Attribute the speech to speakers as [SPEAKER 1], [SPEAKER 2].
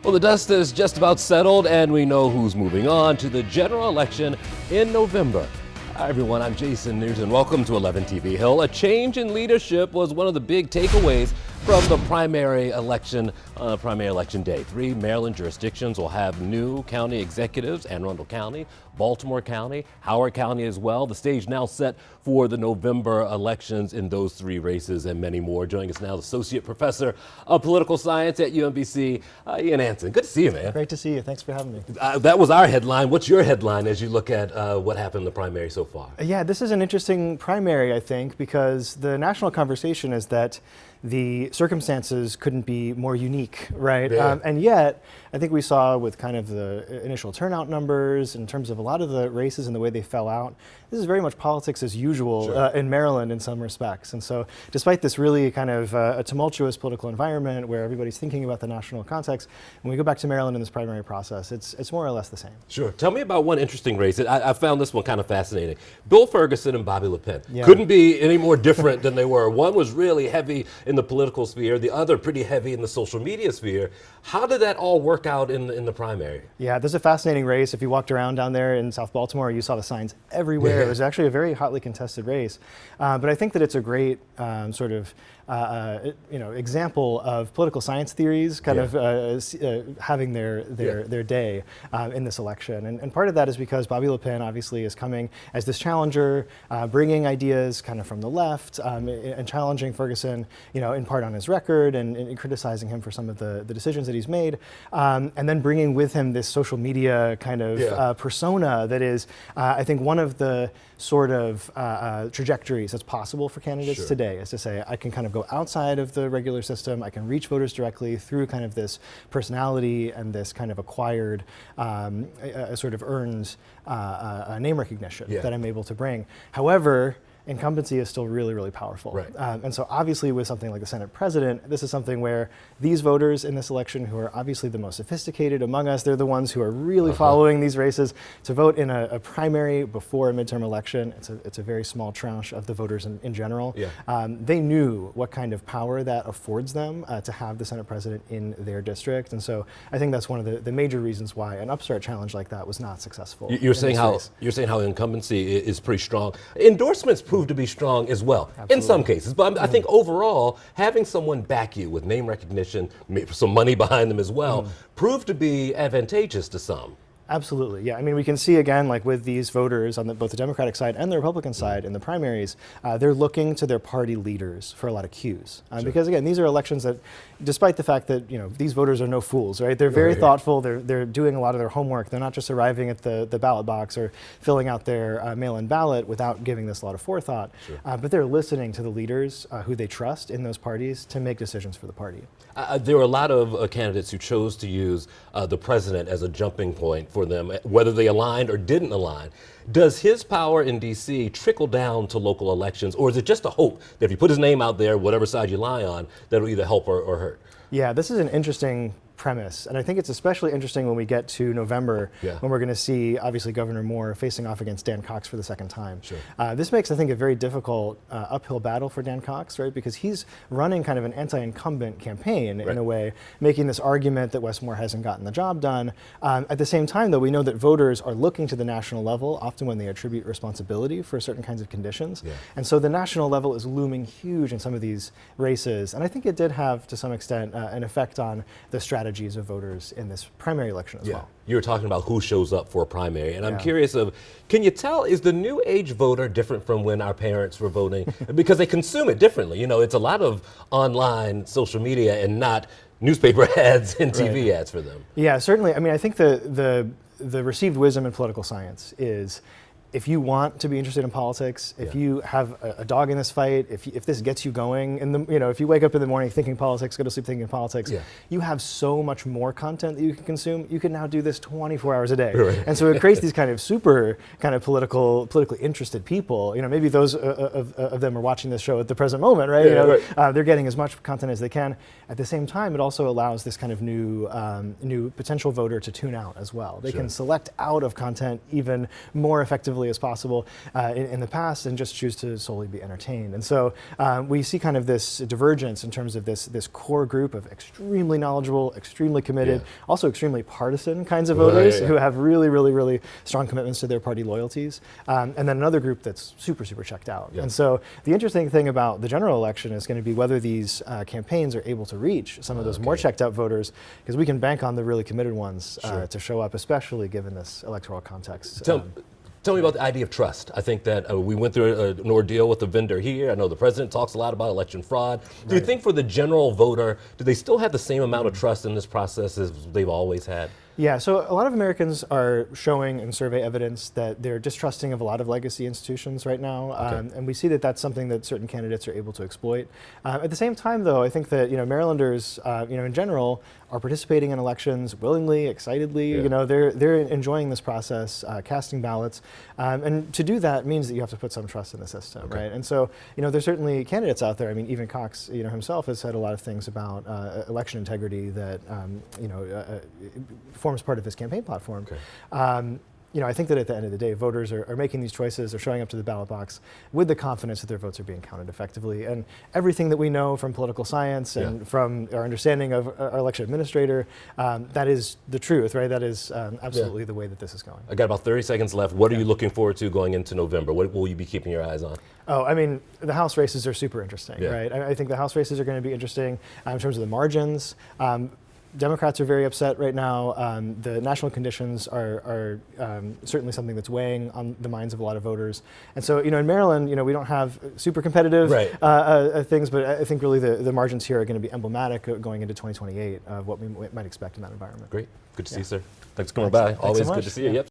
[SPEAKER 1] Well, the dust is just about settled, and we know who's moving on to the general election in November. Hi, everyone. I'm Jason Newton. Welcome to 11 TV Hill. A change in leadership was one of the big takeaways from the primary election day. 3 Maryland jurisdictions will have new county executives: Arundel County, Baltimore County, Howard County as well. The stage now set for the November elections in those 3 races and many more. Joining us now, Associate Professor of Political Science at UMBC, Ian Anson. Good to see you, man.
[SPEAKER 2] Great to see you. Thanks for having me.
[SPEAKER 1] That was our headline. What's your headline as you look at what happened in the primary so far?
[SPEAKER 2] Yeah, this is an interesting primary, I think, because the national conversation is that the circumstances couldn't be more unique, right?
[SPEAKER 1] Yeah.
[SPEAKER 2] And yet, I think we saw with kind of the initial turnout numbers in terms of a lot of the races and the way they fell out, this is very much politics as usual.
[SPEAKER 1] Sure.
[SPEAKER 2] In Maryland in some respects. And so despite this really kind of a tumultuous political environment where everybody's thinking about the national context, when we go back to Maryland in this primary process, it's more or less the same.
[SPEAKER 1] Sure. Tell me about one interesting race. I found this one kind of fascinating. Bill Ferguson and Bobby Le Pen.
[SPEAKER 2] Yeah.
[SPEAKER 1] Couldn't be any more different than they were. One was really heavy in the political sphere, the other pretty heavy in the social media sphere. How did that all work out in the primary?
[SPEAKER 2] Yeah, this is a fascinating race. If you walked around down there in South Baltimore, you saw the signs everywhere.
[SPEAKER 1] Yeah.
[SPEAKER 2] It was actually a very hotly contested race. But I think that it's a great example of political science theories kind of having their day in this election. And part of that is because Bobby Le Pen obviously is coming as this challenger, bringing ideas kind of from the left and challenging Ferguson, in part on his record and criticizing him for some of the decisions that he's made. And then bringing with him this social media kind of persona that is, I think, one of the sort of trajectories that's possible for candidates today, is to say, I can kind of go outside of the regular system, I can reach voters directly through kind of this personality and this kind of acquired, sort of earned name recognition that I'm able to bring. However, incumbency is still really, really powerful.
[SPEAKER 1] Right.
[SPEAKER 2] And so obviously with something like the Senate president, this is something where these voters in this election, who are obviously the most sophisticated among us, they're the ones who are really following these races, to vote in a primary before a midterm election. It's a very small tranche of the voters in general.
[SPEAKER 1] Yeah.
[SPEAKER 2] They knew what kind of power that affords them to have the Senate president in their district. And so I think that's one of the major reasons why an upstart challenge like that was not successful.
[SPEAKER 1] You're saying how incumbency is pretty strong. Endorsements proved to be strong as well. Absolutely. In some cases, but I think overall having someone back you with name recognition, some money behind them as well, proved to be advantageous to some.
[SPEAKER 2] Absolutely, yeah. I mean, we can see again, like with these voters on both the Democratic side and the Republican side in the primaries, they're looking to their party leaders for a lot of cues. Because again, these are elections that, despite the fact that these voters are no fools, right? They're very thoughtful. They're doing a lot of their homework. They're not just arriving at the ballot box or filling out their mail-in ballot without giving this a lot of forethought. But they're listening to the leaders who they trust in those parties to make decisions for the party.
[SPEAKER 1] There were a lot of candidates who chose to use the president as a jumping point for them, whether they aligned or didn't align. Does his power in D.C. trickle down to local elections, or is it just a hope that if you put his name out there, whatever side you lie on, that'll either help or hurt? Yeah,
[SPEAKER 2] this is an interesting premise, and I think it's especially interesting when we get to November, when we're going to see, obviously, Governor Moore facing off against Dan Cox for the second time. This makes, I think, a very difficult uphill battle for Dan Cox, right? Because he's running kind of an anti-incumbent campaign in a way, making this argument that Wes Moore hasn't gotten the job done. At the same time, though, we know that voters are looking to the national level, often when they attribute responsibility for certain kinds of conditions. And so the national level is looming huge in some of these races. And I think it did have, to some extent, an effect on the strategies of voters in this primary election as well.
[SPEAKER 1] You were talking about who shows up for a primary, and I'm curious can you tell, is the new age voter different from when our parents were voting? Because they consume it differently. It's a lot of online social media and not newspaper ads and TV ads for them. Yeah,
[SPEAKER 2] certainly. I mean, I think the received wisdom in political science is, if you want to be interested in politics, if you have a dog in this fight, if this gets you going, if you wake up in the morning thinking politics, go to sleep thinking politics, you have so much more content that you can consume. You can now do this 24 hours a day. And so it creates these kind of super kind of politically interested people. Maybe those of them are watching this show at the present moment, right? They're getting as much content as they can. At the same time, it also allows this kind of new potential voter to tune out as well. They can select out of content even more effectively heavily as possible in the past and just choose to solely be entertained. And so we see kind of this divergence in terms of this core group of extremely knowledgeable, extremely committed, also extremely partisan kinds of voters who have really, really, really strong commitments to their party loyalties, and then another group that's super, super checked out. And so the interesting thing about the general election is going to be whether these campaigns are able to reach some of those more checked out voters, because we can bank on the really committed ones to show up, especially given this electoral context.
[SPEAKER 1] Tell me about the idea of trust. I think that we went through an ordeal with the vendor here. I know the president talks a lot about election fraud. Do you think for the general voter, do they still have the same amount of trust in this process as they've always had?
[SPEAKER 2] Yeah, so a lot of Americans are showing in survey evidence that they're distrusting of a lot of legacy institutions right now, and we see that that's something that certain candidates are able to exploit. At the same time, though, I think that Marylanders, in general, are participating in elections willingly, excitedly. They're enjoying this process, casting ballots, and to do that means that you have to put some trust in the system, right? And so, there's certainly candidates out there. I mean, even Cox, himself has said a lot of things about election integrity that, forms part of his campaign platform. I think that at the end of the day, voters are making these choices, they're showing up to the ballot box with the confidence that their votes are being counted effectively. And everything that we know from political science and from our understanding of our election administrator, that is the truth, right? That is absolutely the way that this is going.
[SPEAKER 1] I got about 30 seconds left. What are you looking forward to going into November? What will you be keeping your eyes on?
[SPEAKER 2] Oh, I mean, the House races are super interesting, right? I think the House races are going to be interesting in terms of the margins. Democrats are very upset right now. The national conditions are certainly something that's weighing on the minds of a lot of voters. And so, in Maryland, we don't have super competitive things, but I think really the margins here are going to be emblematic going into 2028 of what we might expect in that environment.
[SPEAKER 1] Great. Good to see you, sir. Thanks for coming by. Always good to see you. Yep.